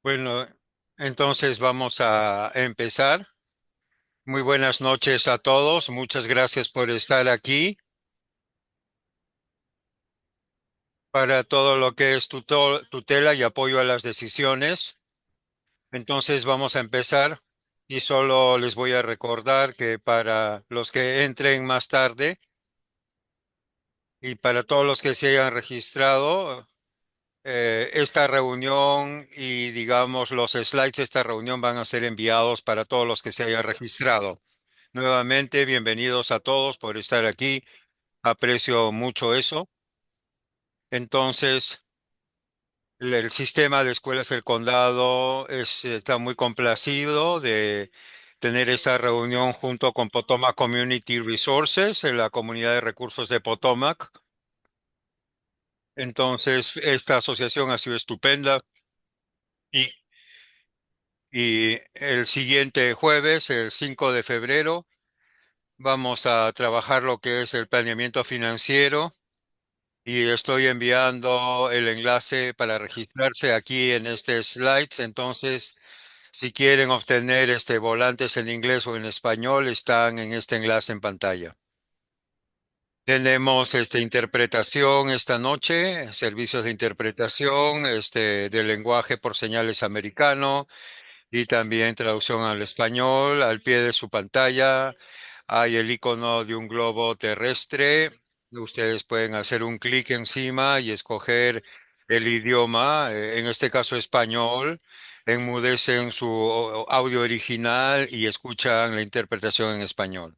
Bueno, entonces vamos a empezar. Muy buenas noches a todos. Muchas gracias por estar aquí para todo lo que es tutela y apoyo a las decisiones. Entonces vamos a empezar y solo les voy a recordar que para los que entren más tarde y para todos los que se hayan registrado, esta reunión y digamos los slides de esta reunión van a ser enviados para todos los que se hayan registrado. Nuevamente, bienvenidos a todos por estar aquí. Aprecio mucho eso. Entonces, el sistema de escuelas del condado está muy complacido de tener esta reunión junto con Potomac Community Resources, en la comunidad de recursos de Potomac. Entonces, esta asociación ha sido estupenda y, y el siguiente jueves, el 5 de febrero, vamos a trabajar lo que es el planeamiento financiero. Y estoy enviando el enlace para registrarse aquí en este slides. Entonces, si quieren obtener volantes en inglés o en español, están en este enlace en pantalla. Tenemos interpretación esta noche, servicios de interpretación de lenguaje por señales americano y también traducción al español. Al pie de su pantalla hay el icono de un globo terrestre. Ustedes pueden hacer un clic encima y escoger el idioma, en este caso español. Enmudecen su audio original y escuchan la interpretación en español.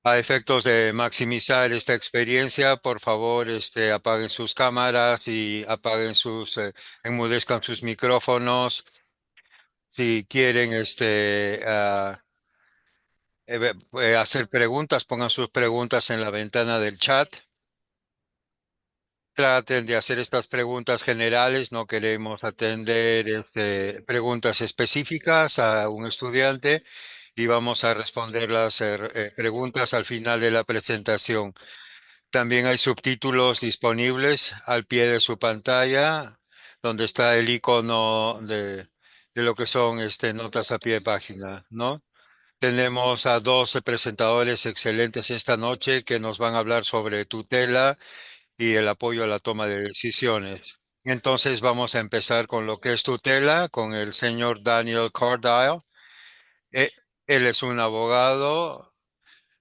A efectos de maximizar esta experiencia, por favor, apaguen sus cámaras y enmudezcan sus micrófonos. Si quieren, hacer preguntas, pongan sus preguntas en la ventana del chat. Traten de hacer estas preguntas generales. No queremos atender, preguntas específicas a un estudiante y vamos a responder las preguntas al final de la presentación. También hay subtítulos disponibles al pie de su pantalla, donde está el icono de lo que son notas a pie de página, ¿no? Tenemos a dos presentadores excelentes esta noche que nos van a hablar sobre tutela y el apoyo a la toma de decisiones. Entonces vamos a empezar con lo que es tutela, con el señor Daniel Cordile. Eh, Él es un abogado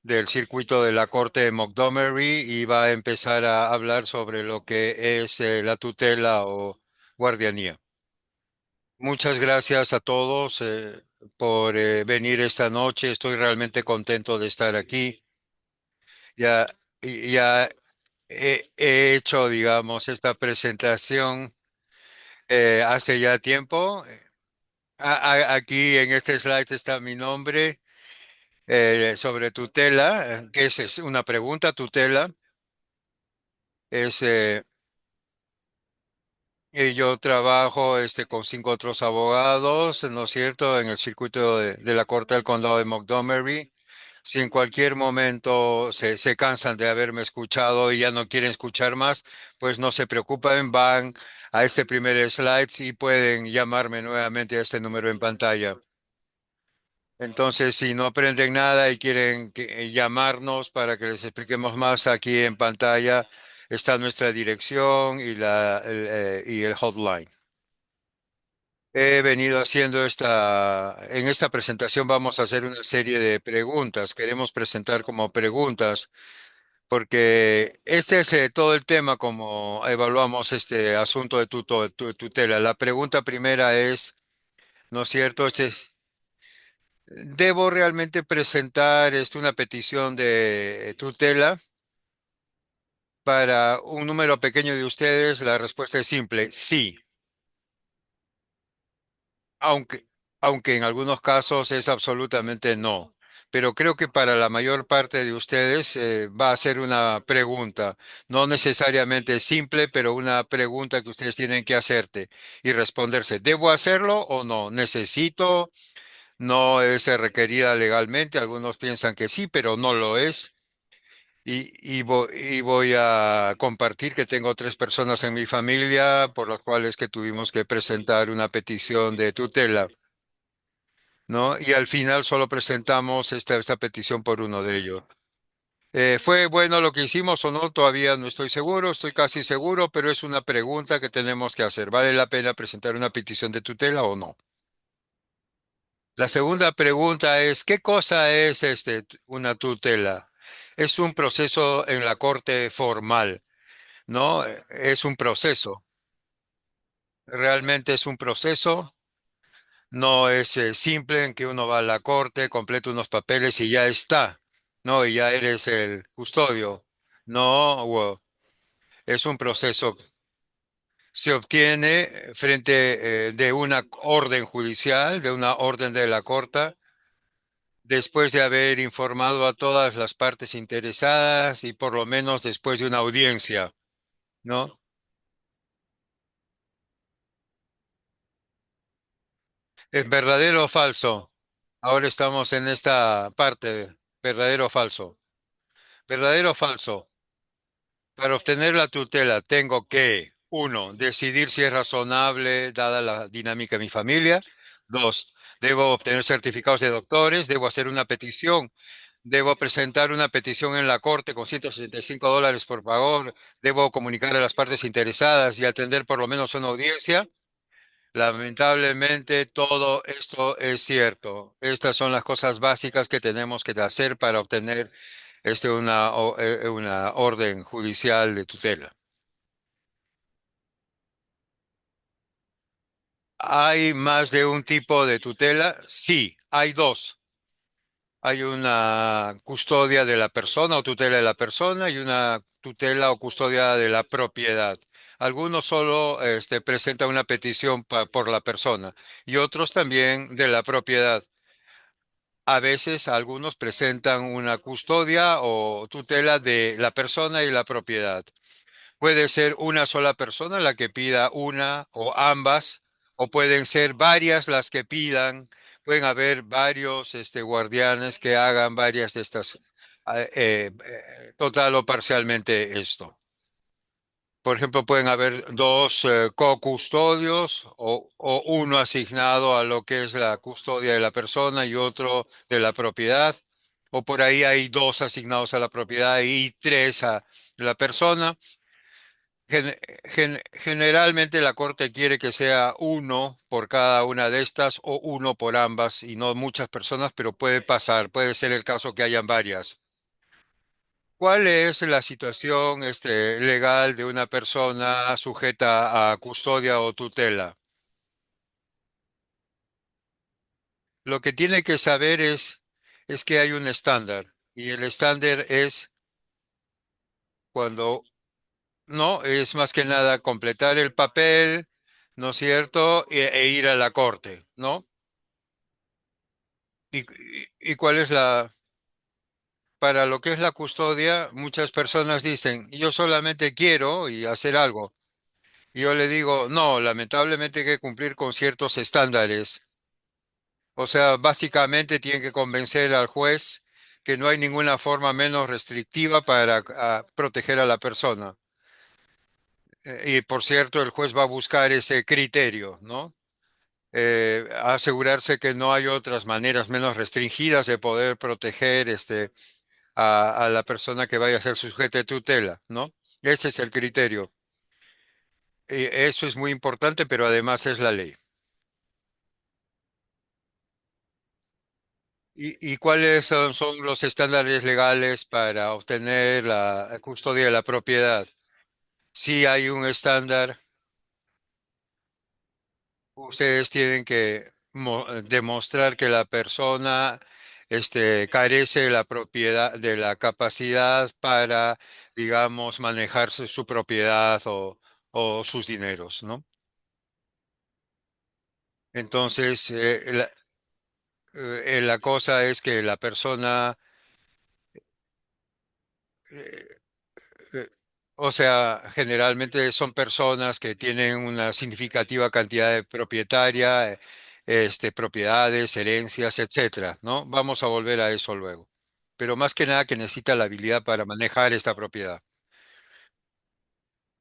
del circuito de la Corte de Montgomery y va a empezar a hablar sobre lo que es la tutela o guardianía. Muchas gracias a todos por venir esta noche. Estoy realmente contento de estar aquí. Ya, ya he hecho, digamos, esta presentación hace ya tiempo. Aquí en este slide está mi nombre sobre tutela, que es una pregunta. Tutela es yo trabajo con cinco otros abogados, ¿no es cierto?, en el circuito de la Corte del Condado de Montgomery. Si en cualquier momento se cansan de haberme escuchado y ya no quieren escuchar más, pues no se preocupen, van a este primer slide y pueden llamarme nuevamente a este número en pantalla. Entonces, si no aprenden nada y quieren llamarnos para que les expliquemos más, aquí en pantalla está nuestra dirección y y el hotline. He venido haciendo en esta presentación vamos a hacer una serie de preguntas. Queremos presentar como preguntas porque este es todo el tema como evaluamos este asunto de tutela. La pregunta primera es, ¿no es cierto? ¿Debo realmente presentar una petición de tutela para un número pequeño de ustedes? La respuesta es simple, sí. Aunque, aunque en algunos casos es absolutamente no. Pero creo que para la mayor parte de ustedes va a ser una pregunta, no necesariamente simple, pero una pregunta que ustedes tienen que hacerte y responderse, ¿debo hacerlo o no? ¿Necesito? ¿No es requerida legalmente? Algunos piensan que sí, pero no lo es. y voy a compartir que tengo tres personas en mi familia por las cuales que tuvimos que presentar una petición de tutela, ¿no? Y al final solo presentamos esta petición por uno de ellos. ¿Fue bueno lo que hicimos o no? Todavía no estoy seguro, estoy casi seguro, pero es una pregunta que tenemos que hacer. ¿Vale la pena presentar una petición de tutela o no? La segunda pregunta es, ¿qué cosa es una tutela? Es un proceso en la corte formal, ¿no? Es un proceso. Realmente es un proceso. No es simple en que uno va a la corte, completa unos papeles y ya está. No, y ya eres el custodio. No, es un proceso. Se obtiene frente de una orden judicial, de una orden de la corte, después de haber informado a todas las partes interesadas y por lo menos después de una audiencia, ¿no? ¿Es verdadero o falso? Ahora estamos en esta parte, verdadero o falso. ¿Verdadero o falso? Para obtener la tutela tengo que, uno, decidir si es razonable dada la dinámica de mi familia. Dos, debo obtener certificados de doctores, debo hacer una petición, debo presentar una petición en la corte con $165 por pago, debo comunicar a las partes interesadas y atender por lo menos una audiencia. Lamentablemente, todo esto es cierto. Estas son las cosas básicas que tenemos que hacer para obtener una orden judicial de tutela. ¿Hay más de un tipo de tutela? Sí, hay dos. Hay una custodia de la persona o tutela de la persona y una tutela o custodia de la propiedad. Algunos solo presentan una petición por la persona y otros también de la propiedad. A veces algunos presentan una custodia o tutela de la persona y la propiedad. Puede ser una sola persona la que pida una o ambas, o pueden ser varias las que pidan. Pueden haber varios guardianes que hagan varias de estas, total o parcialmente esto. Por ejemplo, pueden haber dos co-custodios o uno asignado a lo que es la custodia de la persona y otro de la propiedad. O por ahí hay dos asignados a la propiedad y tres a la persona. Generalmente la Corte quiere que sea uno por cada una de estas o uno por ambas y no muchas personas, pero puede pasar, puede ser el caso que hayan varias. ¿Cuál es la situación legal de una persona sujeta a custodia o tutela? Lo que tiene que saber es que hay un estándar y el estándar es cuando no, es más que nada completar el papel, ¿no es cierto? E ir a la corte, ¿no? ¿Y cuál es para lo que es la custodia? Muchas personas dicen, yo solamente quiero y hacer algo. Y yo le digo, no, lamentablemente hay que cumplir con ciertos estándares. O sea, básicamente tiene que convencer al juez que no hay ninguna forma menos restrictiva para proteger a la persona. Y por cierto, el juez va a buscar ese criterio, ¿no? Asegurarse que no hay otras maneras menos restringidas de poder proteger a la persona que vaya a ser sujeta de tutela, ¿no? Ese es el criterio. Y eso es muy importante, pero además es la ley. ¿Y cuáles son los estándares legales para obtener la custodia de la propiedad? Si hay un estándar, ustedes tienen que demostrar que la persona carece de la propiedad, de la capacidad para, digamos, manejarse su propiedad o sus dineros, ¿no? Entonces, la cosa es que la persona, eh, eh, o sea, generalmente son personas que tienen una significativa cantidad de propietaria, propiedades, herencias, etcétera, ¿no? Vamos a volver a eso luego. pero más que nada que necesita la habilidad para manejar esta propiedad.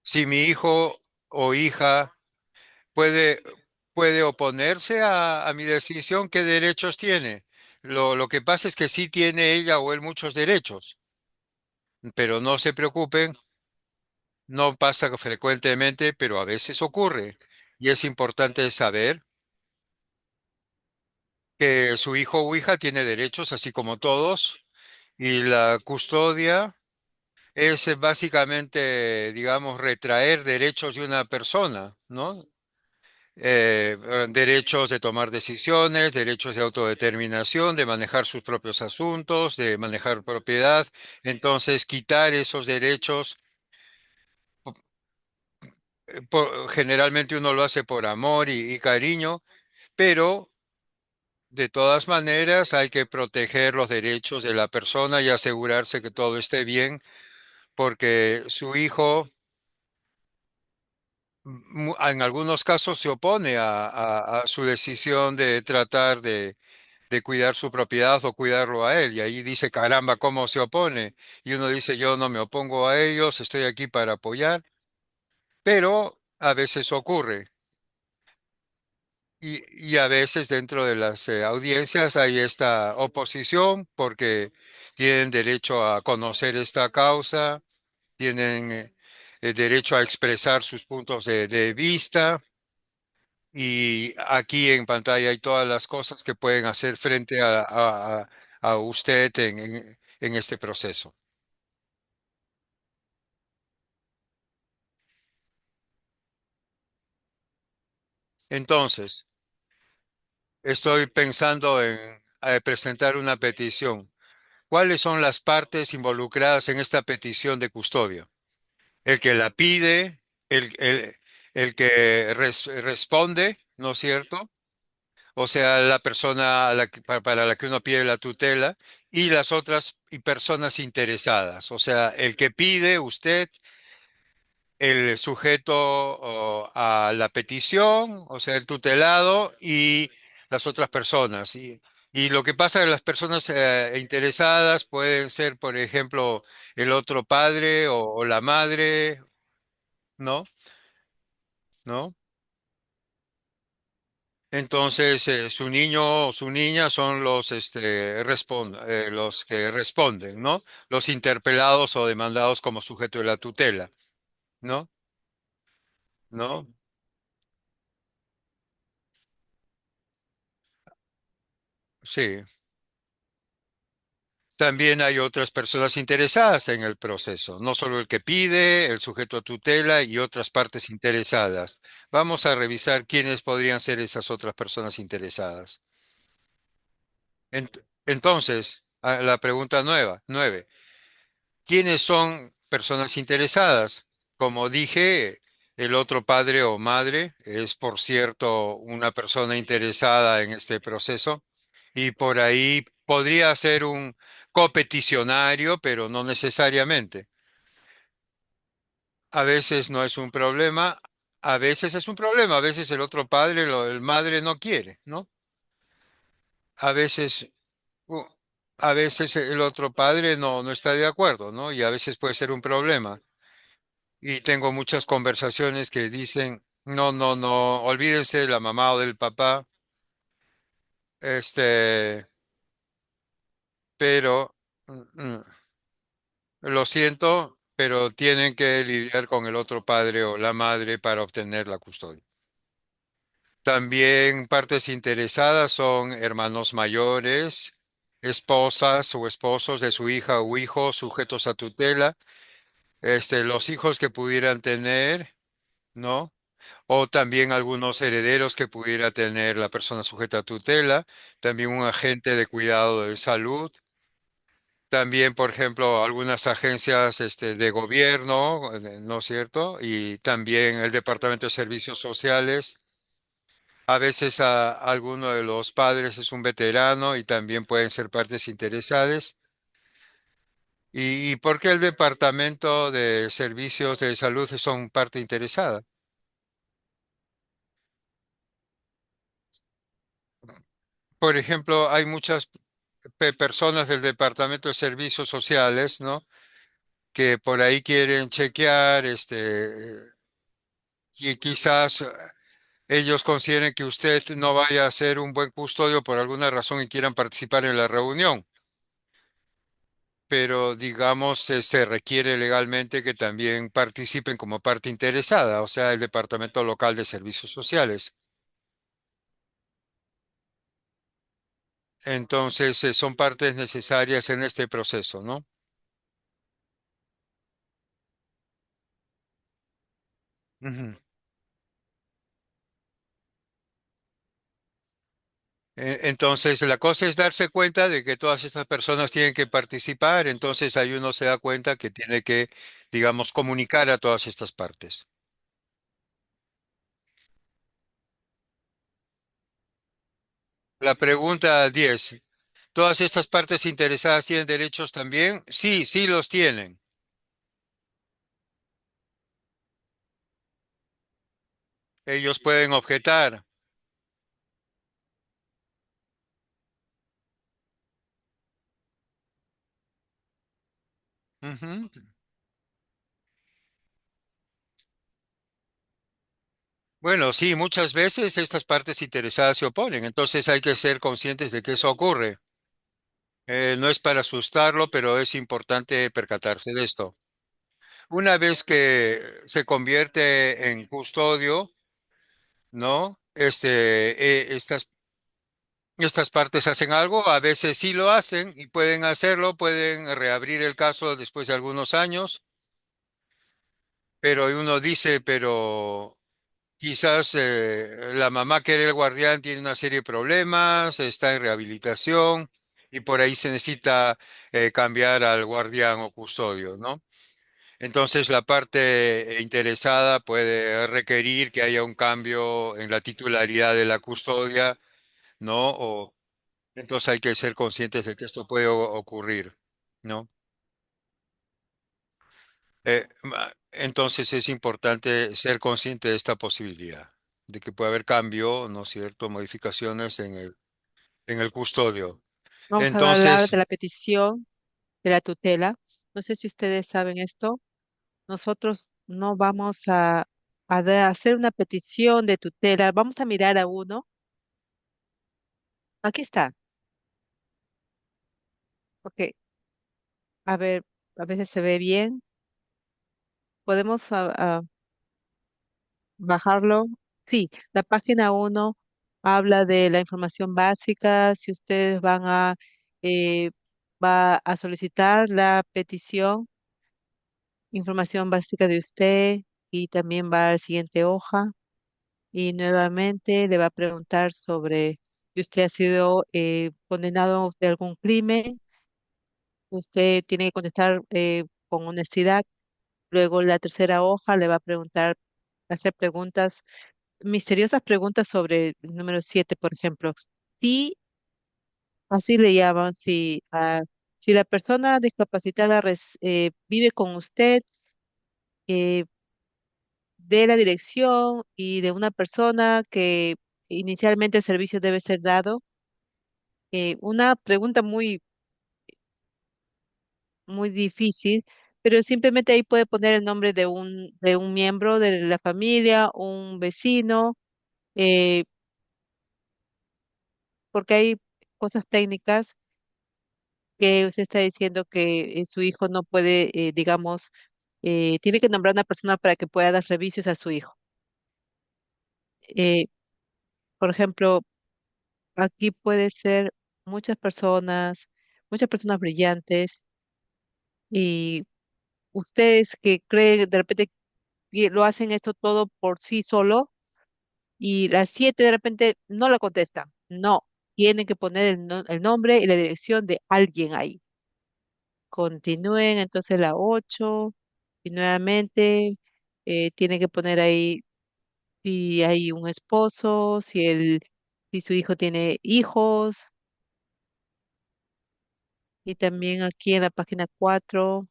Si mi hijo o hija puede, puede oponerse a mi decisión, ¿qué derechos tiene? Lo que pasa es que sí tiene ella o él muchos derechos, pero no se preocupen, no pasa frecuentemente, pero a veces ocurre. Y es importante saber que su hijo o hija tiene derechos, así como todos, y la custodia es básicamente, digamos, retraer derechos de una persona, ¿no? Derechos de tomar decisiones, derechos de autodeterminación, de manejar sus propios asuntos, de manejar propiedad. Entonces, quitar esos derechos, generalmente uno lo hace por amor y cariño, pero de todas maneras hay que proteger los derechos de la persona y asegurarse que todo esté bien, porque su hijo en algunos casos se opone a su decisión de tratar de cuidar su propiedad o cuidarlo a él. Y ahí dice, caramba, ¿cómo se opone? Y uno dice, yo no me opongo a ellos, estoy aquí para apoyar, pero a veces ocurre. Y a veces dentro de las audiencias hay esta oposición porque tienen derecho a conocer esta causa, tienen el derecho a expresar sus puntos de vista. Y aquí en pantalla hay todas las cosas que pueden hacer frente a usted en este proceso. Entonces, estoy pensando en presentar una petición. ¿Cuáles son las partes involucradas en esta petición de custodia? El que la pide, el que responde, ¿no es cierto? O sea, la persona para la que uno pide la tutela y las otras y personas interesadas. O sea, el que pide usted, el sujeto a la petición, o sea, el tutelado y las otras personas. Y lo que pasa es que las personas interesadas pueden ser, por ejemplo, el otro padre o la madre, ¿no? ¿No? Entonces, su niño o su niña son los que responden, ¿no? Los interpelados o demandados como sujeto de la tutela, ¿no? ¿No? Sí. También hay otras personas interesadas en el proceso, no solo el que pide, el sujeto a tutela y otras partes interesadas. Vamos a revisar quiénes podrían ser esas otras personas interesadas. Entonces, la pregunta nueve. ¿Quiénes son personas interesadas? Como dije, el otro padre o madre es, por cierto, una persona interesada en este proceso y por ahí podría ser un copeticionario, pero no necesariamente. A veces no es un problema, a veces es un problema, a veces el otro padre, el madre no quiere, ¿no? A veces, u- a veces el otro padre no está de acuerdo, ¿no? Y a veces puede ser un problema. Y tengo muchas conversaciones que dicen, no, no, no, olvídense de la mamá o del papá, este, pero lo siento, pero tienen que lidiar con el otro padre o la madre para obtener la custodia. También partes interesadas son hermanos mayores, esposas o esposos de su hija o hijo sujetos a tutela, los hijos que pudieran tener, ¿no? O también algunos herederos que pudiera tener la persona sujeta a tutela, también un agente de cuidado de salud, también, por ejemplo, algunas agencias de gobierno, ¿no es cierto? Y también el Departamento de Servicios Sociales. A veces alguno de los padres es un veterano y también pueden ser partes interesadas. ¿Y por qué el Departamento de Servicios de Salud son parte interesada? Por ejemplo, hay muchas personas del Departamento de Servicios Sociales, ¿no? Que por ahí quieren chequear, y quizás ellos consideren que usted no vaya a ser un buen custodio por alguna razón y quieran participar en la reunión. Pero digamos, se requiere legalmente que también participen como parte interesada, o sea, el Departamento Local de Servicios Sociales. Entonces, son partes necesarias en este proceso, ¿no? Ujú. Entonces, la cosa es darse cuenta de que todas estas personas tienen que participar, entonces ahí uno se da cuenta que tiene que, digamos, comunicar a todas estas partes. La pregunta 10: ¿todas estas partes interesadas tienen derechos también? Sí, sí los tienen. Ellos pueden objetar. Ujú. Bueno, sí, muchas veces estas partes interesadas se oponen, entonces hay que ser conscientes de que eso ocurre. No es para asustarlo, pero es importante percatarse de esto. Una vez que se convierte en custodio, ¿no? Estas partes hacen algo, a veces sí lo hacen y pueden hacerlo, pueden reabrir el caso después de algunos años, pero uno dice, pero quizás la mamá que era el guardián tiene una serie de problemas, está en rehabilitación y por ahí se necesita cambiar al guardián o custodio, ¿no? Entonces la parte interesada puede requerir que haya un cambio en la titularidad de la custodia, ¿no? Entonces hay que ser conscientes de que esto puede ocurrir, ¿no? Entonces es importante ser consciente de esta posibilidad, de que puede haber cambio, ¿no es cierto? Modificaciones en el custodio. Vamos a hablar de Entonces, la petición de la tutela. No sé si ustedes saben esto. Nosotros no vamos hacer una petición de tutela. Vamos a mirar a uno. Aquí está. Ok. A ver, a veces se ve bien. Podemos bajarlo. Sí, la página uno habla de la información básica. Si ustedes eh, va a solicitar la petición, información básica de usted y también va a la siguiente hoja y nuevamente le va a preguntar sobre si usted ha sido condenado de algún crimen. Usted tiene que contestar con honestidad. Luego la tercera hoja le va a preguntar, hacer preguntas, misteriosas preguntas sobre el número 7, por ejemplo. Si, así le llaman, si la persona discapacitada vive con usted, eh, de la dirección y de una persona que inicialmente el servicio debe ser dado. Una pregunta muy difícil, pero simplemente ahí puede poner el nombre de un miembro de la familia, un vecino, eh, porque hay cosas técnicas que usted está diciendo que su hijo no puede, digamos, tiene que nombrar una persona para que pueda dar servicios a su hijo. Eh, por ejemplo, aquí puede ser muchas muchas personas brillantes y ustedes que creen de repente que lo hacen esto todo por sí solo y las 7 de repente no la contestan. No, tienen que poner el nombre y la dirección de alguien ahí. Continúen entonces la 8 y nuevamente tienen que poner ahí si hay un esposo, si su hijo tiene hijos. Y también aquí en la página 4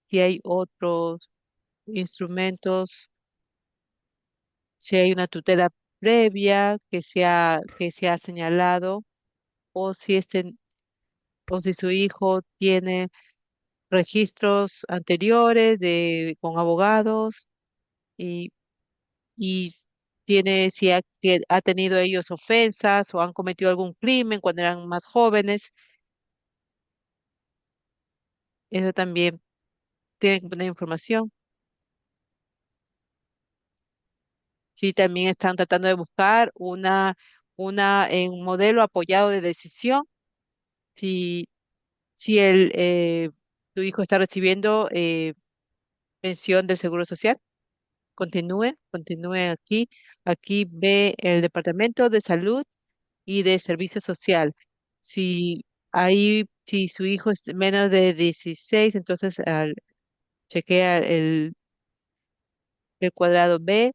si hay otros instrumentos, si hay una tutela previa que se ha señalado. o si o si su hijo tiene registros anteriores con abogados y, y tiene, si ha, que ha tenido ellos ofensas o han cometido algún crimen cuando eran más jóvenes. Eso también tiene que poner información. Sí, también están tratando de buscar un modelo apoyado de decisión. Si, si tu hijo está recibiendo pensión del Seguro Social, continúe aquí. Aquí ve el Departamento de Salud y de Servicio Social. Si si su hijo es menos de 16, entonces chequea el cuadrado B,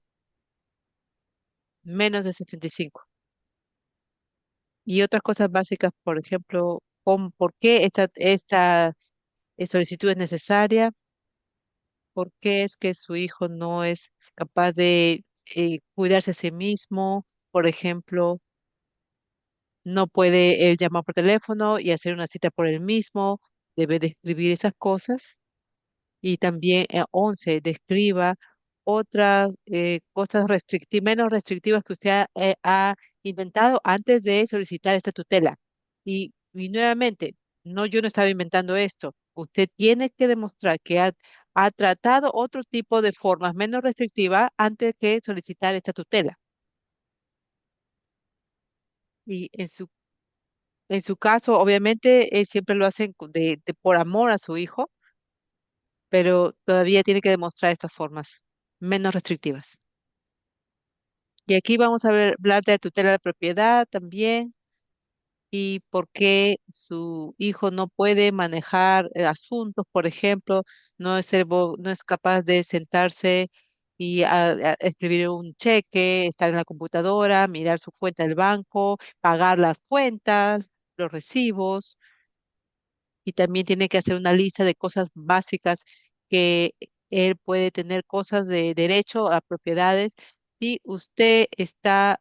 menos de 65. Y otras cosas básicas, por ejemplo, por qué esta solicitud es necesaria, por qué es que su hijo no es capaz de cuidarse a sí mismo, por ejemplo, no puede él llamar por teléfono y hacer una cita por él mismo, debe de escribir esas cosas. Y también 11, describa otras cosas menos restrictivas que usted ha inventado antes de solicitar esta tutela. Y nuevamente, no, yo no estaba inventando esto. Usted tiene que demostrar que ha tratado otro tipo de formas menos restrictivas antes de solicitar esta tutela. Y en su caso, obviamente, siempre lo hacen por amor a su hijo, pero todavía tiene que demostrar estas formas menos restrictivas. Y aquí vamos a hablar de tutela de propiedad también y por qué su hijo no puede manejar asuntos, por ejemplo, no es capaz de sentarse y escribir un cheque, estar en la computadora, mirar su cuenta del banco, pagar las cuentas, los recibos, y también tiene que hacer una lista de cosas básicas que él puede tener, cosas de derecho a propiedades. Si usted está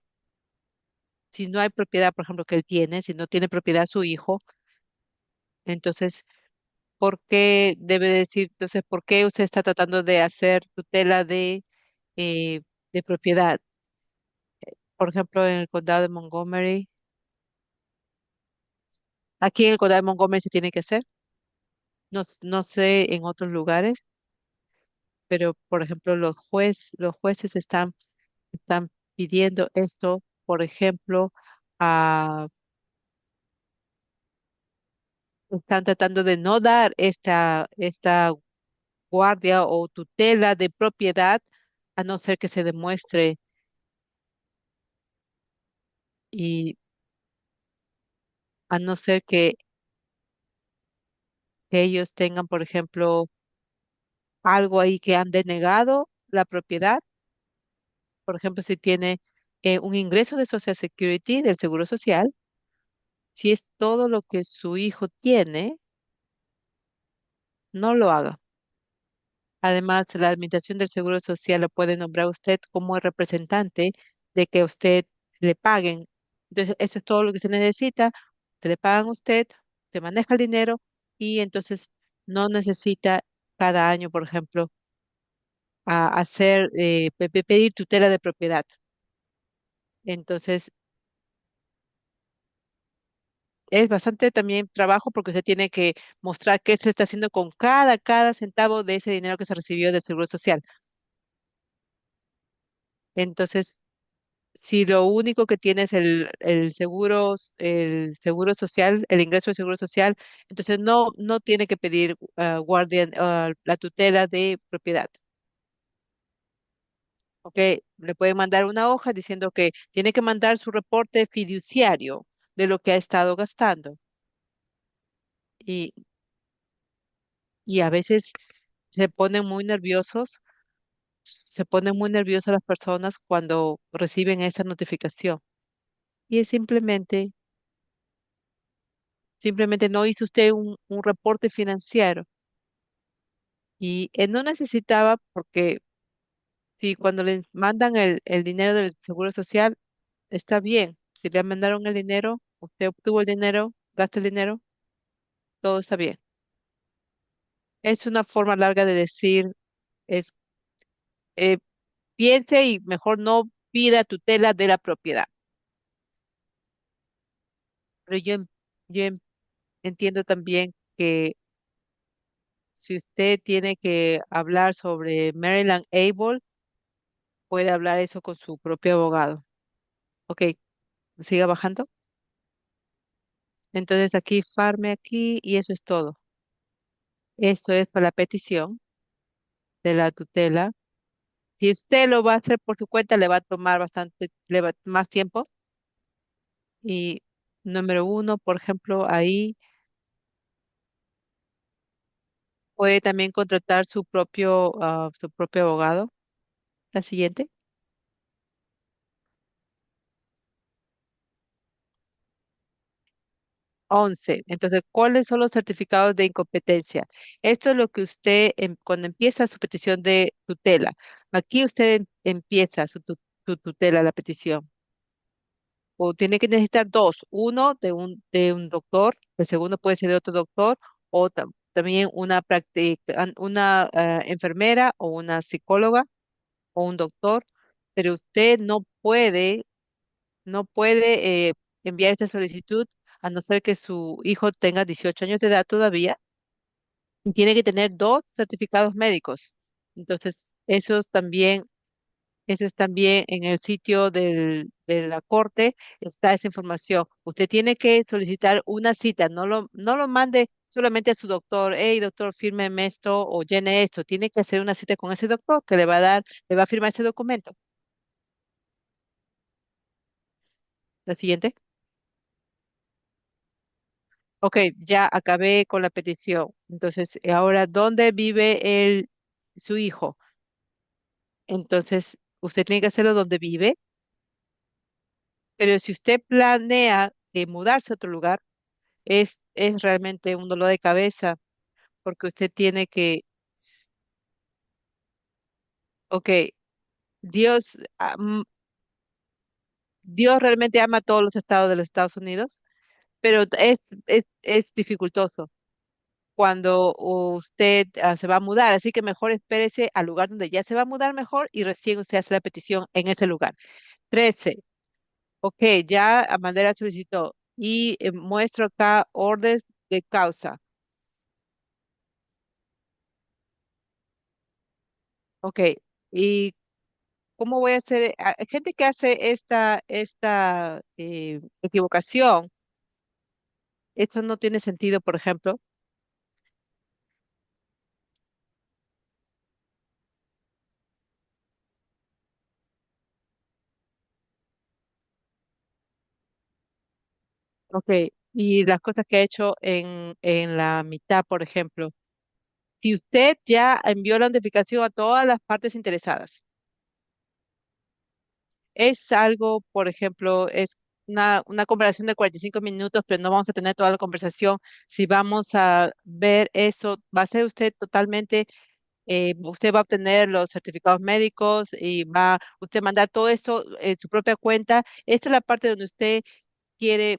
Si no hay propiedad, por ejemplo, que él tiene, si no tiene propiedad su hijo, entonces, ¿por qué debe decir, entonces, por qué usted está tratando de hacer tutela eh, de propiedad? Por ejemplo, en el condado de Montgomery, aquí en el condado de Montgomery se tiene que hacer, no sé en otros lugares, pero por ejemplo, los jueces están pidiendo esto, por ejemplo, están tratando de no dar esta guardia o tutela de propiedad, a no ser que se demuestre y a no ser que ellos tengan, por ejemplo, algo ahí que han denegado la propiedad. Por ejemplo, si tiene un ingreso de Social Security, del Seguro Social, si es todo lo que su hijo tiene, no lo haga. Además, la Administración del Seguro Social lo puede nombrar a usted como el representante de que usted le paguen. Entonces, eso es todo lo que se necesita. Se le pagan a usted, se maneja el dinero y entonces no necesita cada año, por ejemplo, pedir tutela de propiedad. Entonces, es bastante también trabajo porque usted tiene que mostrar qué se está haciendo con cada centavo de ese dinero que se recibió del Seguro Social. Entonces, si lo único que tiene es el seguro social, el ingreso del seguro social, entonces no tiene que pedir la tutela de propiedad. ¿Ok? Le puede mandar una hoja diciendo que tiene que mandar su reporte fiduciario de lo que ha estado gastando. Y, y a veces se ponen muy nerviosos, se ponen muy nerviosas las personas cuando reciben esa notificación. Y es simplemente no hizo usted un reporte financiero. Y él no necesitaba, porque si cuando le mandan el dinero del Seguro Social, está bien. Si le mandaron el dinero, Usted obtuvo el dinero, gasta el dinero, todo está bien. Es una forma larga de decir, es, eh, piense y mejor no pida tutela de la propiedad. Pero entiendo también que si usted tiene que hablar sobre Maryland Able, puede hablar eso con su propio abogado. Ok, siga bajando. Entonces aquí farme aquí y eso es todo. Esto es para la petición de la tutela. Si usted lo va a hacer por su cuenta, le va a tomar más tiempo. Y número uno, por ejemplo, ahí puede también contratar su propio abogado. La siguiente. 11. Entonces, ¿cuáles son los certificados de incompetencia? Esto es lo que usted, cuando empieza su petición de tutela, aquí usted empieza su tutela, la petición. O tiene que necesitar dos, uno de un doctor, el segundo puede ser de otro doctor, o también una enfermera o una psicóloga o un doctor, pero usted no puede enviar esta solicitud a no ser que su hijo tenga 18 años de edad todavía y tiene que tener dos certificados médicos. Entonces, eso es también en el sitio de la corte, está esa información. Usted tiene que solicitar una cita, no lo mande solamente a su doctor, hey doctor, fírmeme esto o llene esto. Tiene que hacer una cita con ese doctor que le va a firmar ese documento. La siguiente. Ok, ya acabé con la petición. Entonces, ahora, ¿dónde vive su hijo? Entonces, usted tiene que hacerlo donde vive, pero si usted planea mudarse a otro lugar, es realmente un dolor de cabeza, porque usted tiene que, ok, Dios, Dios realmente ama a todos los estados de los Estados Unidos, pero es dificultoso cuando usted se va a mudar, así que mejor espérese al lugar donde ya se va a mudar mejor y recién usted hace la petición en ese lugar. 13. Ok, ya a manera solicitó y muestro acá órdenes de causa. Ok, ¿y cómo voy a hacer? Hay gente que hace esta equivocación. Eso no tiene sentido, por ejemplo. Ok, y las cosas que ha hecho en la mitad, por ejemplo. Si usted ya envió la notificación a todas las partes interesadas, es algo, por ejemplo, es una conversación de 45 minutos, pero no vamos a tener toda la conversación. Si vamos a ver eso, va a ser usted totalmente, usted va a obtener los certificados médicos y va usted mandar todo eso en su propia cuenta. Esta es la parte donde usted quiere,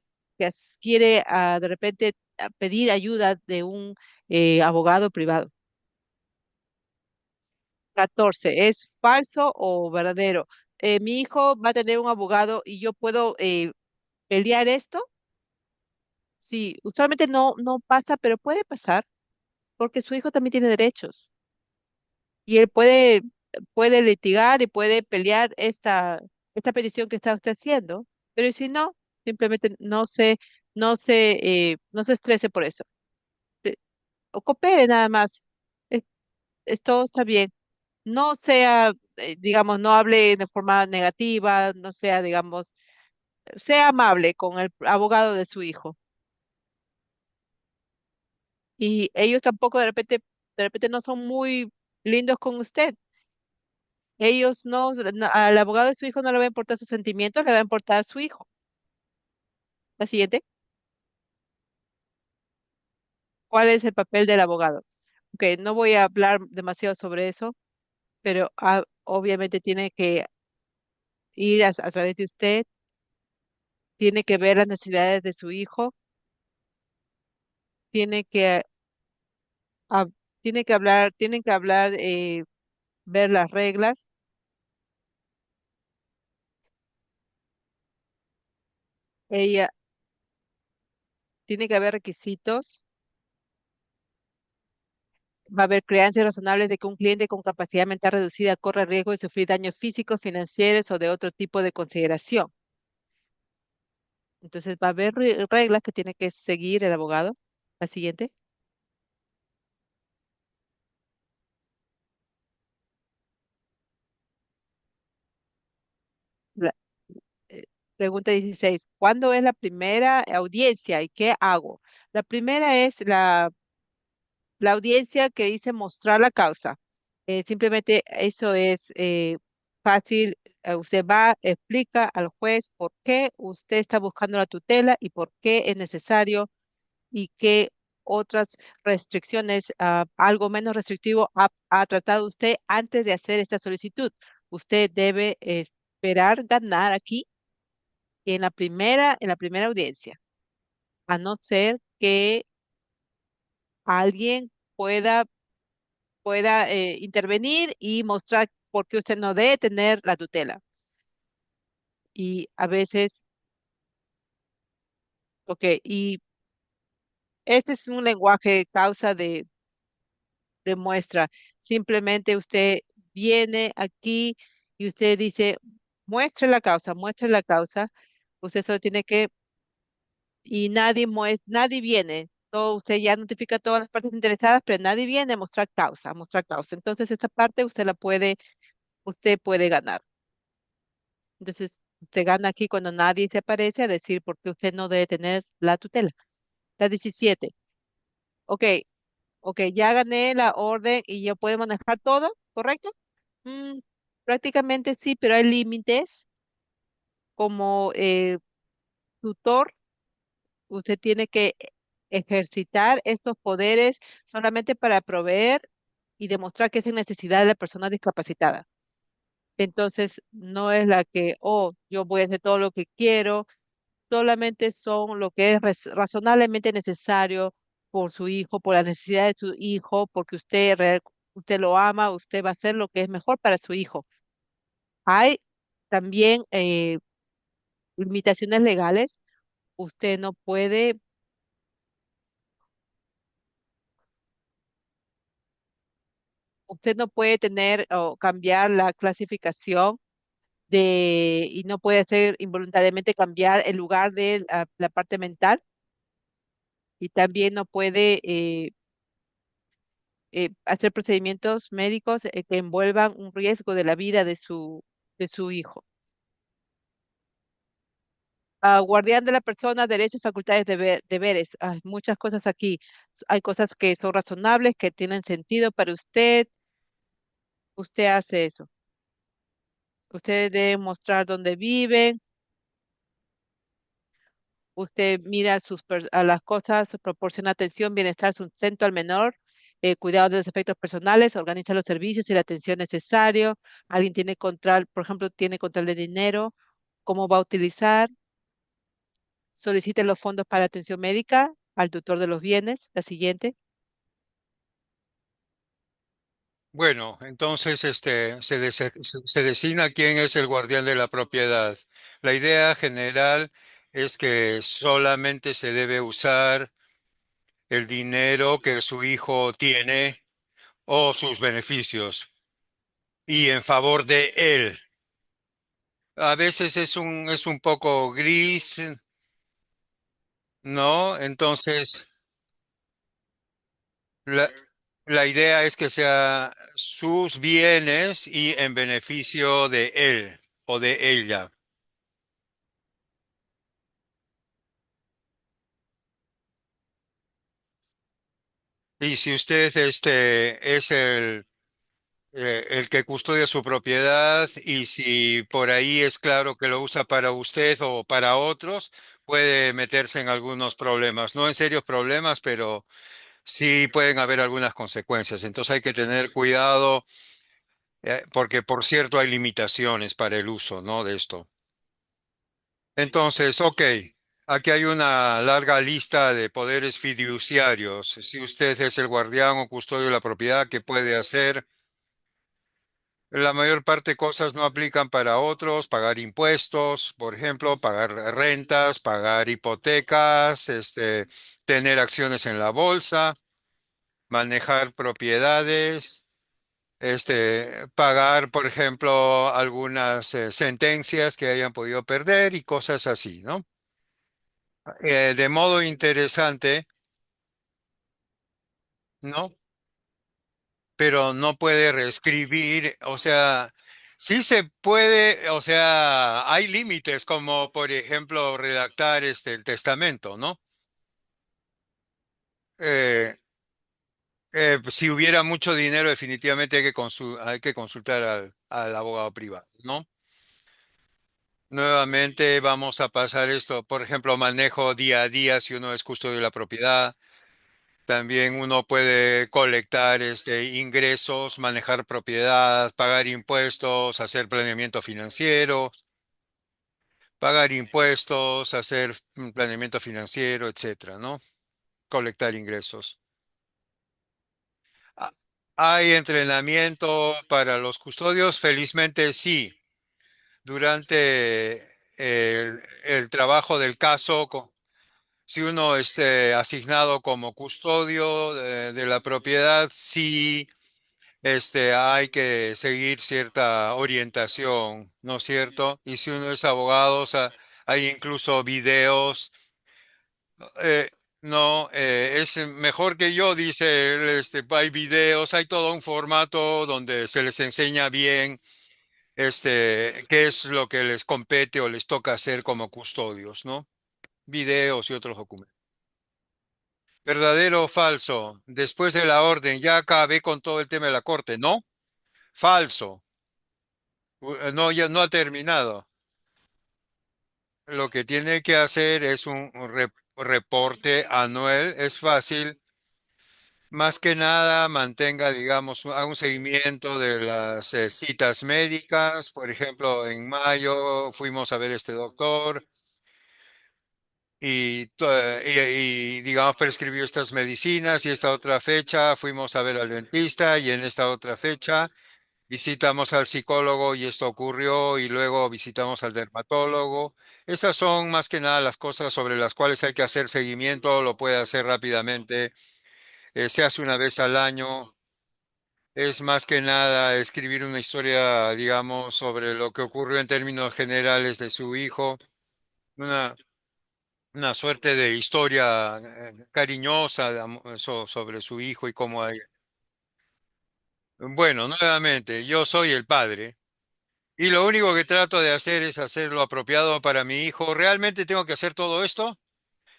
quiere de repente pedir ayuda de un abogado privado. 14. ¿Es falso o verdadero? Mi hijo va a tener un abogado y yo puedo pelear esto. Sí, usualmente no pasa, pero puede pasar porque su hijo también tiene derechos y él puede litigar y puede pelear esta petición que está usted haciendo, pero si no, simplemente no se estrese por eso. Eh, O coopere nada más. Es, todo está bien. No sea, digamos, no hable de forma negativa, no sea, digamos, sea amable con el abogado de su hijo. Y ellos tampoco de repente no son muy lindos con usted. Ellos al abogado de su hijo no le va a importar sus sentimientos, le va a importar a su hijo. La siguiente, ¿cuál es el papel del abogado? Ok, no voy a hablar demasiado sobre eso, pero obviamente tiene que ir a través de usted. tiene que ver las necesidades de su hijo, tiene que, hab- tienen que hablar, ver las reglas, ella, tiene que haber requisitos, va a haber creencias razonables de que un cliente con capacidad mental reducida corre riesgo de sufrir daños físicos, financieros o de otro tipo de consideración. Entonces va a haber reglas que tiene que seguir el abogado. La siguiente. La- eh, Pregunta 16. ¿Cuándo es la primera audiencia y qué hago? La primera es la audiencia que dice mostrar la causa. Simplemente eso es fácil. Usted va, explica al juez por qué usted está buscando la tutela y por qué es necesario y qué otras restricciones, algo menos restrictivo, ha tratado usted antes de hacer esta solicitud. Usted debe esperar ganar aquí en la primera audiencia, a no ser que alguien pueda intervenir y mostrar por qué usted no debe tener la tutela. Y a veces, ok, y este es un lenguaje causa de muestra. Simplemente usted viene aquí y usted dice, muestre la causa. Usted solo tiene que, y nadie viene. Todo, usted ya notifica a todas las partes interesadas, pero nadie viene a mostrar causa, a mostrar causa. Entonces, esta parte usted puede ganar. Entonces, usted gana aquí cuando nadie se aparece a decir por qué usted no debe tener la tutela. La 17. Ok, ok, ya gané la orden y yo puedo manejar todo, ¿correcto? Mm, prácticamente sí, pero hay límites. Como tutor, usted tiene que ejercitar estos poderes solamente para proveer y demostrar que es en necesidad de la persona discapacitada. Entonces, no es la que, oh, yo voy a hacer todo lo que quiero, solamente son lo que es razonablemente necesario por su hijo, por la necesidad de su hijo, porque usted lo ama, usted va a hacer lo que es mejor para su hijo. Hay también limitaciones legales. Usted no puede, usted no puede tener o cambiar la clasificación y no puede hacer involuntariamente cambiar el lugar de la parte mental y también no puede hacer procedimientos médicos que envuelvan un riesgo de la vida de su hijo. Guardián de la persona, derechos, facultades, deberes. Hay muchas cosas aquí. Hay cosas que son razonables, que tienen sentido para usted. Usted hace eso. Usted debe mostrar dónde vive. Usted mira a las cosas, proporciona atención, bienestar, sustento al menor, cuidado de los efectos personales, organiza los servicios y la atención necesario. Alguien tiene control, por ejemplo, tiene control de dinero, cómo va a utilizar. Solicite los fondos para atención médica al tutor de los bienes. La siguiente. Bueno, entonces se designa quién es el guardián de la propiedad. La idea general es que solamente se debe usar el dinero que su hijo tiene o sus beneficios y en favor de él. A veces es un poco gris, ¿no? Entonces, la, la idea es que sea sus bienes y en beneficio de él o de ella. Y si usted es el que custodia su propiedad y si por ahí es claro que lo usa para usted o para otros, puede meterse en algunos problemas. No en serios problemas, pero sí pueden haber algunas consecuencias. Entonces hay que tener cuidado porque por cierto hay limitaciones para el uso, ¿no? De esto. Entonces, ok, aquí hay una larga lista de poderes fiduciarios. Si usted es el guardián o custodio de la propiedad, ¿qué puede hacer? La mayor parte de cosas no aplican para otros, pagar impuestos, por ejemplo, pagar rentas, pagar hipotecas, tener acciones en la bolsa, manejar propiedades, pagar, por ejemplo, algunas sentencias que hayan podido perder y cosas así, ¿no? De modo interesante, ¿no? Pero no puede reescribir, o sea, sí se puede, o sea, hay límites como, por ejemplo, redactar el testamento, ¿no? Eh, si hubiera mucho dinero, definitivamente hay que consultar al abogado privado, ¿no? Nuevamente vamos a pasar esto, por ejemplo, manejo día a día si uno es custodio de la propiedad. También uno puede colectar ingresos, manejar propiedad, pagar impuestos, hacer planeamiento financiero, pagar impuestos, hacer planeamiento financiero, etcétera, ¿no? Colectar ingresos. Ah, ¿hay entrenamiento para los custodios? Felizmente sí. Durante el trabajo del caso, si uno es asignado como custodio de la propiedad, sí, hay que seguir cierta orientación, ¿no es cierto? Y si uno es abogado, o sea, hay incluso videos. eh, no, es mejor que yo, dice él, hay videos, hay todo un formato donde se les enseña bien, qué es lo que les compete o les toca hacer como custodios, ¿no? Videos y otros documentos. ¿Verdadero o falso? Después de la orden, ya acabé con todo el tema de la corte, ¿no? Falso. No, ya no ha terminado. Lo que tiene que hacer es un reporte anual. Es fácil. Más que nada, mantenga, digamos, haga un seguimiento de las citas médicas. Por ejemplo, en mayo fuimos a ver este doctor digamos, prescribió estas medicinas y esta otra fecha fuimos a ver al dentista y en esta otra fecha visitamos al psicólogo y esto ocurrió y luego visitamos al dermatólogo. Esas son más que nada las cosas sobre las cuales hay que hacer seguimiento, lo puede hacer rápidamente, se hace una vez al año. Es más que nada escribir una historia, digamos, sobre lo que ocurrió en términos generales de su hijo, una, una suerte de historia cariñosa sobre su hijo y cómo hay. Bueno, nuevamente, yo soy el padre. Y lo único que trato de hacer es hacer lo apropiado para mi hijo. ¿Realmente tengo que hacer todo esto?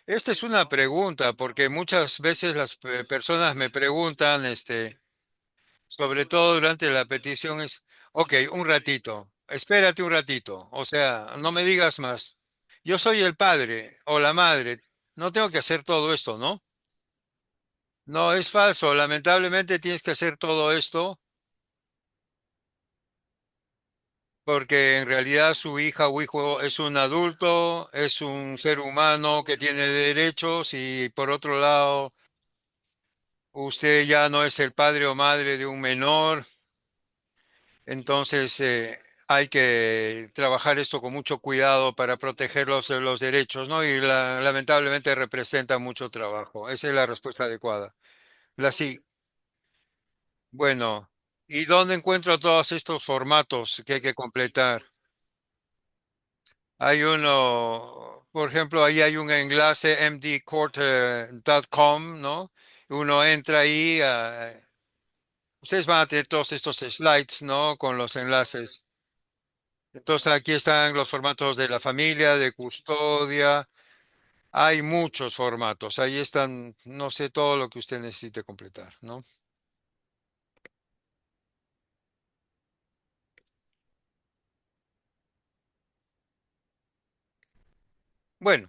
Esta es una pregunta, porque muchas veces las personas me preguntan, sobre todo durante la petición, ok, un ratito, espérate un ratito, o sea, no me digas más. Yo soy el padre o la madre, no tengo que hacer todo esto, ¿no? No, es falso. Lamentablemente tienes que hacer todo esto porque en realidad su hija o hijo es un adulto, es un ser humano que tiene derechos y por otro lado, usted ya no es el padre o madre de un menor, entonces hay que trabajar esto con mucho cuidado para proteger los derechos, ¿no? Y lamentablemente representa mucho trabajo. Esa es la respuesta adecuada. Sí, bueno, ¿y dónde encuentro todos estos formatos que hay que completar? Hay uno, por ejemplo, ahí hay un enlace mdcourt.com, ¿no? Uno entra ahí, ustedes van a tener todos estos slides, ¿no? Con los enlaces. Entonces aquí están los formatos de la familia, de custodia. Hay muchos formatos. Ahí están, no sé, todo lo que usted necesite completar, ¿no? Bueno,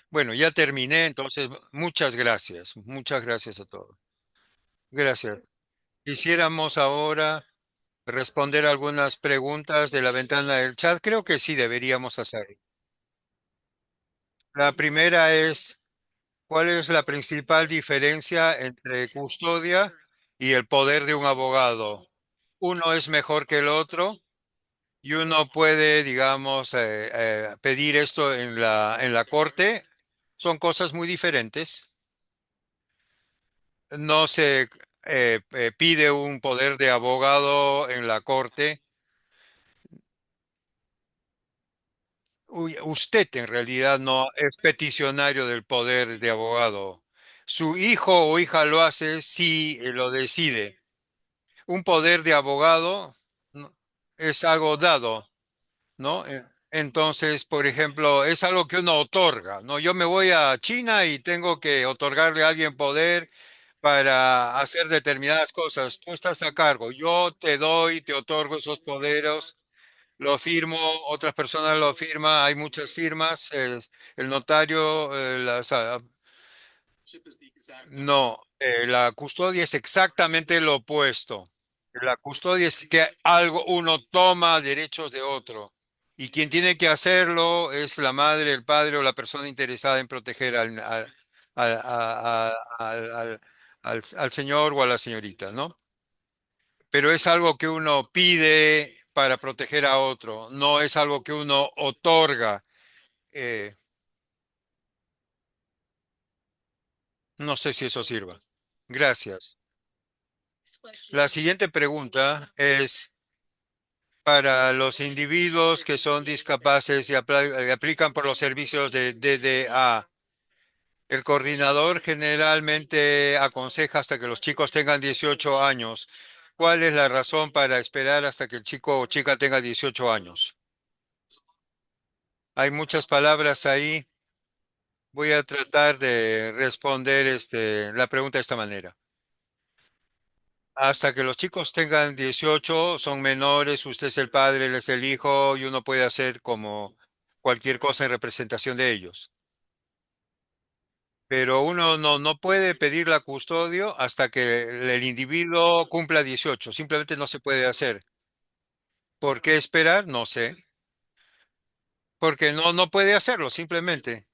bueno, ya terminé, entonces muchas gracias. Muchas gracias a todos. Gracias. Quisiéramos ahora responder algunas preguntas de la ventana del chat? Creo que sí deberíamos hacerlo. La primera es, ¿cuál es la principal diferencia entre custodia y el poder de un abogado? Uno es mejor que el otro y uno puede, digamos, pedir esto en la corte. Son cosas muy diferentes. No se pide un poder de abogado en la corte. Usted en realidad no es peticionario del poder de abogado. Su hijo o hija lo hace si lo decide. Un poder de abogado no, es algo dado, ¿no? Entonces, por ejemplo, es algo que uno otorga, ¿no? Yo me voy a China y tengo que otorgarle a alguien poder para hacer determinadas cosas. Tú estás a cargo. Yo te doy, te otorgo esos poderes, lo firmo, otras personas lo firman, hay muchas firmas, el notario, no, la custodia es exactamente lo opuesto. La custodia es que algo uno toma derechos de otro y quien tiene que hacerlo es la madre, el padre o la persona interesada en proteger al señor o a la señorita, ¿no? Pero es algo que uno pide para proteger a otro, no es algo que uno otorga. Eh, no sé si eso sirva. Gracias. La siguiente pregunta es para los individuos que son discapaces y aplican por los servicios de DDA. El coordinador generalmente aconseja hasta que los chicos tengan 18 años. ¿Cuál es la razón para esperar hasta que el chico o chica tenga 18 años? Hay muchas palabras ahí. Voy a tratar de responder la pregunta de esta manera. Hasta que los chicos tengan 18, son menores, usted es el padre, él es el hijo y uno puede hacer como cualquier cosa en representación de ellos. Pero uno no puede pedir la custodia hasta que el individuo cumpla 18. Simplemente no se puede hacer. ¿Por qué esperar? No sé. Porque no puede hacerlo, simplemente.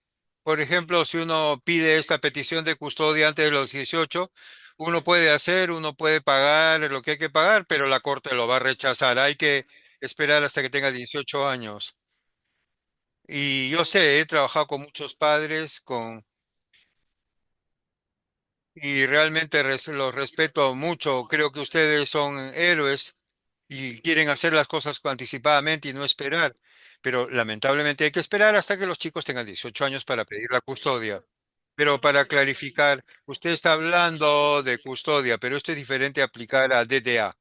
Por ejemplo, si uno pide esta petición de custodia antes de los 18, uno puede pagar lo que hay que pagar, pero la corte lo va a rechazar. Hay que esperar hasta que tenga 18 años. Y yo sé, he trabajado con muchos padres y realmente los respeto mucho. Creo que ustedes son héroes y quieren hacer las cosas anticipadamente y no esperar. Pero lamentablemente hay que esperar hasta que los chicos tengan 18 años para pedir la custodia. Pero para clarificar, usted está hablando de custodia, pero esto es diferente a aplicar a DDA.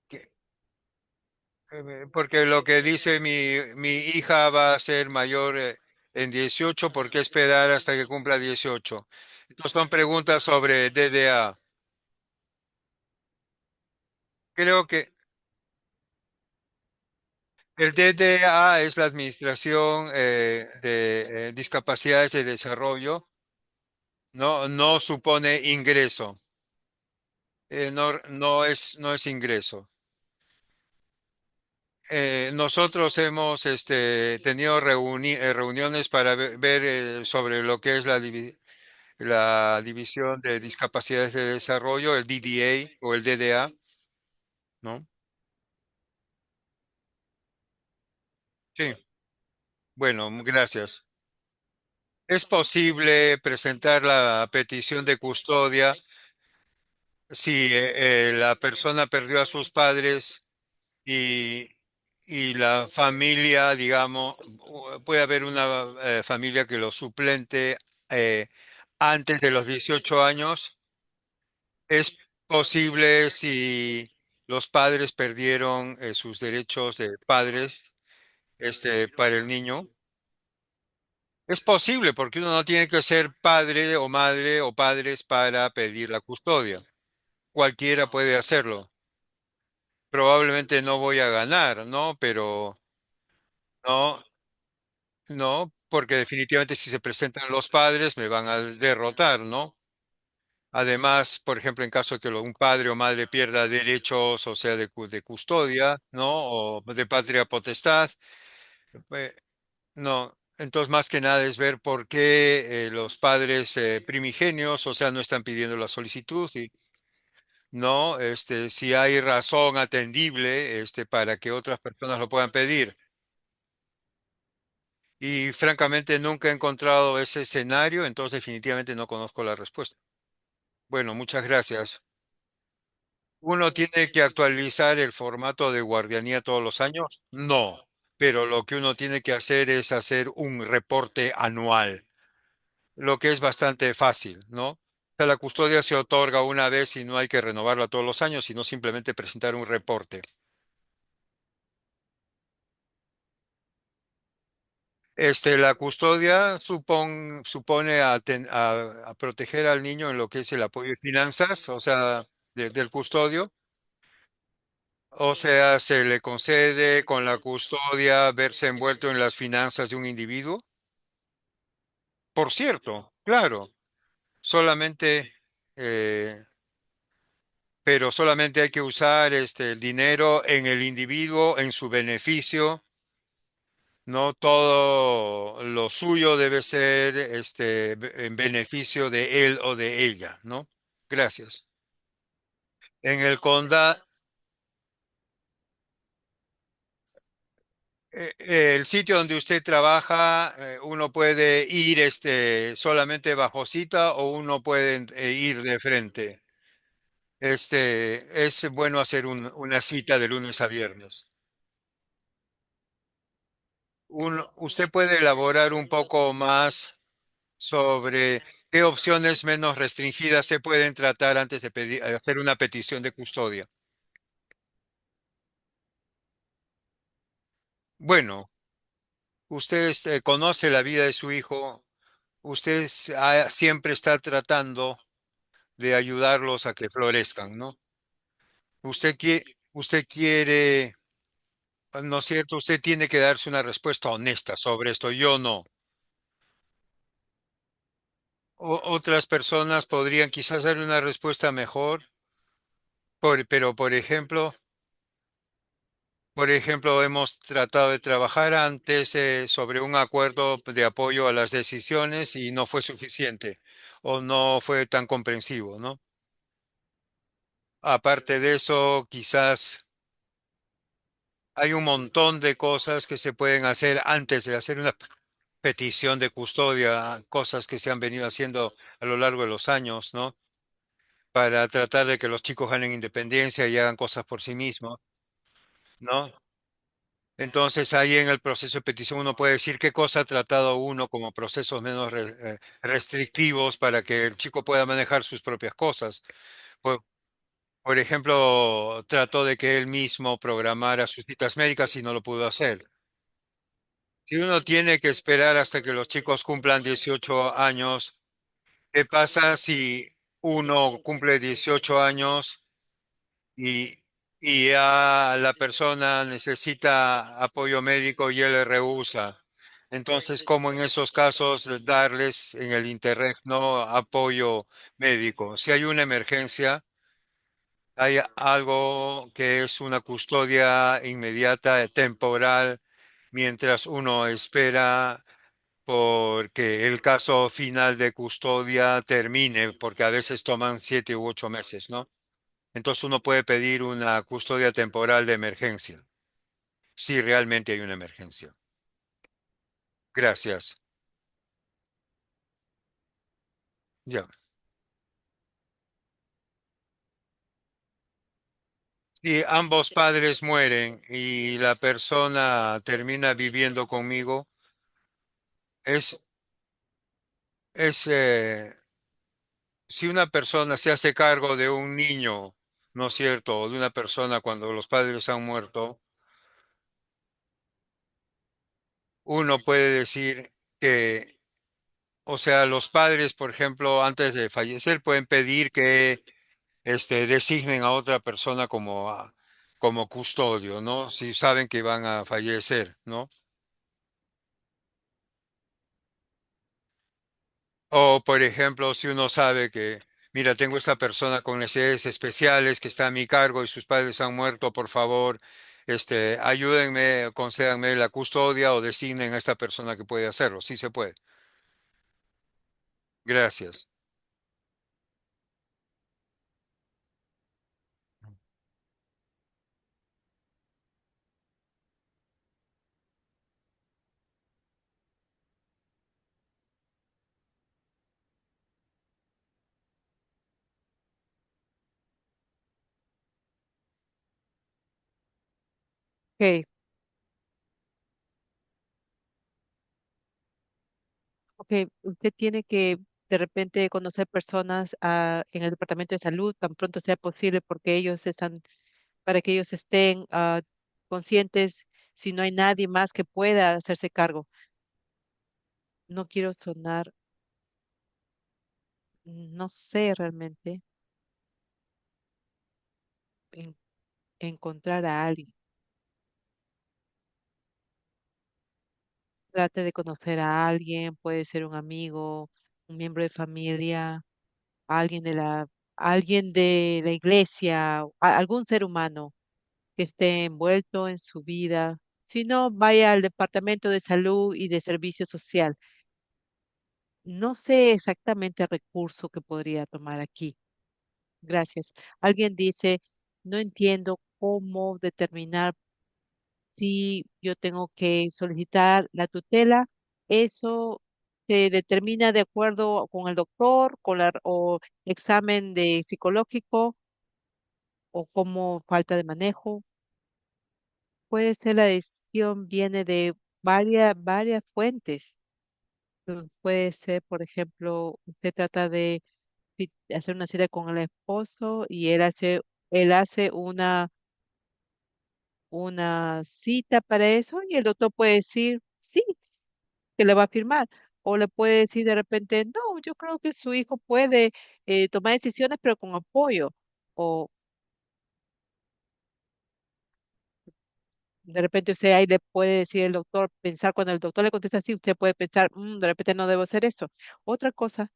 Que- Porque lo que dice mi hija va a ser mayor en 18, ¿por qué esperar hasta que cumpla 18? Estas son preguntas sobre DDA. Creo que el DDA es la Administración de Discapacidades de Desarrollo, no supone ingreso. No es ingreso. Nosotros hemos tenido reuniones para ver sobre lo que es la División de Discapacidades de Desarrollo, el DDA o el DDA, ¿no? Sí, bueno, gracias. ¿Es posible presentar la petición de custodia si la persona perdió a sus padres y, y la familia, digamos, puede haber una familia que lo suplente eh, antes de los 18 años? ¿Es posible si los padres perdieron sus derechos de padres para el niño? Es posible porque uno no tiene que ser padre o madre o padres para pedir la custodia. Cualquiera puede hacerlo. Probablemente no voy a ganar, ¿no? Pero no, no. porque definitivamente si se presentan los padres me van a derrotar, ¿no? Además, por ejemplo, en caso de que un padre o madre pierda derechos, o sea, de custodia, ¿no? O de patria potestad, eh, no. Entonces, más que nada es ver por qué los padres primigenios, o sea, no están pidiendo la solicitud y no, si hay razón atendible, para que otras personas lo puedan pedir. Y francamente nunca he encontrado ese escenario, entonces definitivamente no conozco la respuesta. Bueno, muchas gracias. ¿Uno tiene que actualizar el formato de guardianía todos los años? No, pero lo que uno tiene que hacer es hacer un reporte anual, lo que es bastante fácil, ¿no? O sea, la custodia se otorga una vez y no hay que renovarla todos los años, sino simplemente presentar un reporte. La custodia supone a proteger al niño en lo que es el apoyo de finanzas, o sea, del custodio. O sea, se le concede con la custodia verse envuelto en las finanzas de un individuo. Por cierto, claro, solamente, eh, pero solamente hay que usar el dinero en el individuo, en su beneficio. No todo lo suyo debe ser en beneficio de él o de ella, ¿no? Gracias. En el condado, el sitio donde usted trabaja, uno puede ir solamente bajo cita o uno puede ir de frente. Es bueno hacer una cita de lunes a viernes. Usted puede elaborar un poco más sobre qué opciones menos restringidas se pueden tratar antes de hacer una petición de custodia. Bueno, usted conoce la vida de su hijo, usted siempre está tratando de ayudarlos a que florezcan, ¿no? Usted quiere, ¿no es cierto? Usted tiene que darse una respuesta honesta sobre esto. Yo no. Otras personas podrían quizás dar una respuesta mejor, pero por ejemplo, hemos tratado de trabajar antes sobre un acuerdo de apoyo a las decisiones y no fue suficiente o no fue tan comprensivo, ¿no? Aparte de eso, quizás hay un montón de cosas que se pueden hacer antes de hacer una petición de custodia, cosas que se han venido haciendo a lo largo de los años, ¿no? Para tratar de que los chicos ganen independencia y hagan cosas por sí mismos, ¿no? Entonces ahí en el proceso de petición uno puede decir qué cosa ha tratado uno como procesos menos restrictivos para que el chico pueda manejar sus propias cosas. Por, por ejemplo, trató de que él mismo programara sus citas médicas y no lo pudo hacer. Si uno tiene que esperar hasta que los chicos cumplan 18 años, ¿qué pasa si uno cumple 18 años y, y ya la persona necesita apoyo médico y él le rehúsa? Entonces, ¿cómo en esos casos darles en el interregno apoyo médico? Si hay una emergencia, hay algo que es una custodia inmediata, temporal, mientras uno espera porque el caso final de custodia termine, porque a veces toman 7 u 8 meses, ¿no? Entonces uno puede pedir una custodia temporal de emergencia, si realmente hay una emergencia. Gracias. Ya. Si ambos padres mueren y la persona termina viviendo conmigo, es, si una persona se hace cargo de un niño, ¿no es cierto? O de una persona cuando los padres han muerto, uno puede decir que, o sea, los padres, por ejemplo, antes de fallecer, pueden pedir que designen a otra persona como custodio, ¿no? Si saben que van a fallecer, ¿no? O, por ejemplo, si uno sabe que, mira, tengo esta persona con necesidades especiales que está a mi cargo y sus padres han muerto, por favor, ayúdenme, concédanme la custodia o designen a esta persona que puede hacerlo. Sí se puede. Gracias. Ok, ok, usted tiene que de repente conocer personas en el departamento de salud tan pronto sea posible porque ellos están, para que ellos estén conscientes si no hay nadie más que pueda hacerse cargo. No quiero sonar, no sé realmente en- encontrar a alguien. Trate de conocer a alguien, puede ser un amigo, un miembro de familia, alguien alguien de la iglesia, algún ser humano que esté envuelto en su vida. Si no, vaya al Departamento de Salud y de Servicio Social. No sé exactamente el recurso que podría tomar aquí. Gracias. Alguien dice, no entiendo cómo determinar si yo tengo que solicitar la tutela. Eso se determina de acuerdo con el doctor, o examen de psicológico o como falta de manejo. Puede ser la decisión viene de varias fuentes. Puede ser, por ejemplo, usted trata de hacer una cita con el esposo y él hace una cita para eso y el doctor puede decir sí, que le va a firmar. O le puede decir de repente, no, yo creo que su hijo puede tomar decisiones, pero con apoyo. O de repente usted ahí le puede decir el doctor, pensar cuando el doctor le contesta así, usted puede pensar, "Mm, de repente no debo hacer eso". Otra cosa,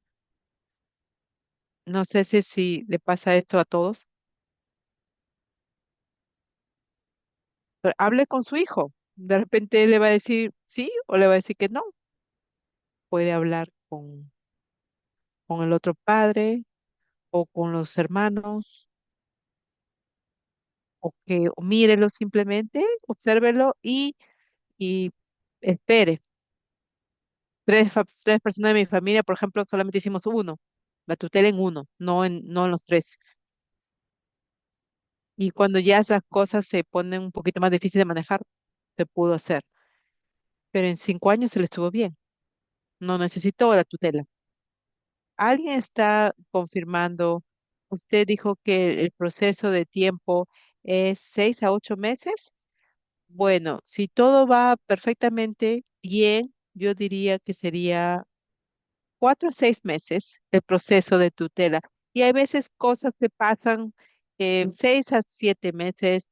no sé si le pasa esto a todos, pero hable con su hijo. De repente él le va a decir sí o le va a decir que no. Puede hablar con el otro padre o con los hermanos o mírelo simplemente, obsérvelo y espere. Tres personas de mi familia, por ejemplo, solamente hicimos uno, la tutela en uno, no en los tres. Y cuando ya esas cosas se ponen un poquito más difíciles de manejar, se pudo hacer. Pero en 5 años se le estuvo bien. No necesitó la tutela. ¿Alguien está confirmando? Usted dijo que el proceso de tiempo es 6 a 8 meses. Bueno, si todo va perfectamente bien, yo diría que sería 4 a 6 meses el proceso de tutela. Y hay veces cosas que pasan 6 a 7 meses